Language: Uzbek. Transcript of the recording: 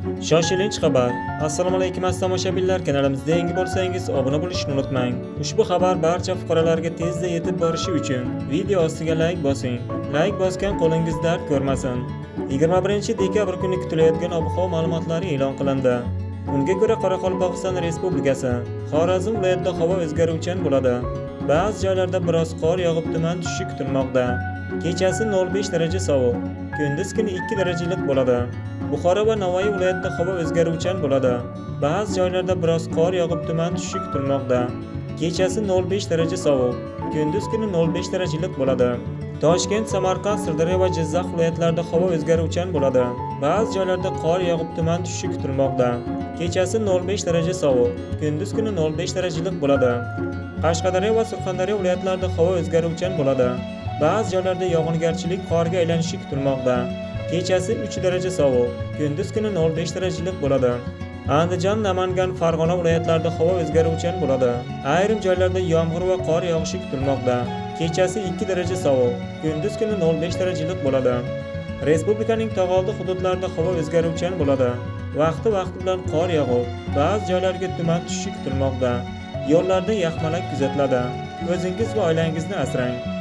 Shoshilinch xabar. Assalomu alaykum aziz tomoshabinlar, kanalimizda yangi bo'lsangiz obuna bo'lishni unutmang. Ushbu xabar barcha fuqarolarga tezda yetib borishi uchun video ostiga like bosing. Like bosgan qo'lingiz dard ko'rmasin. 21-dekabr kuni kutilayotgan ob-havo ma'lumotlari e'lon qilindi. Unga ko'ra Qoraqalpog'iston Respublikasi, Xorazm viloyatida havo o'zgaruvchan bo'ladi. Ba'zi joylarda biroz qor yog'ib tuman tushishi kutilmoqda. Kechasi 0.5 daraja sovuq, kunduz kuni 2 darajalik bo'ladi. Buxoro va Navoiy viloyatida havo o'zgaruvchan bo'ladi. Ba'zi joylarda biroz qor yog'ib tuman tushishi kutilmoqda. Kechasi 0.5 daraja sovuq, kunduz kuni 0.5 darajalik bo'ladi. Toshkent, Samarqand, Sirdaryo va Jizzax viloyatlarida havo o'zgaruvchan bo'ladi. Ba'zi joylarda qor yog'ib tuman tushishi kutilmoqda. Kechasi 0.5 daraja sovuq, kunduz kuni 0.5 darajalik bo'ladi. Qashqadaryo va Surxondaryo viloyatlarida havo o'zgaruvchan bo'ladi. Ba'zi joylarda yog'ingarchilik qorga aylanishi kutilmoqda. Kechasi 3 daraja sovuq, kunduz kuni 0.5 darajalik bo'ladi. Andijon, Namangan, Farg'ona viloyatlarida havo o'zgaruvchan bo'ladi. Ayrim joylarda yomg'ir va qor yog'ishi kutilmoqda. Kechasi 2 daraja sovuq, kunduz kuni 0.5 darajalik bo'ladi. Respublikaning tog'oldi hududlarida havo o'zgaruvchan bo'ladi. Vaqti-vaqti bilan qor yog'ib, ba'zi joylarga tuman tushishi kutilmoqda. Yo'llarda yaxmalak kuzatiladi. O'zingiz va oilangizni asrang.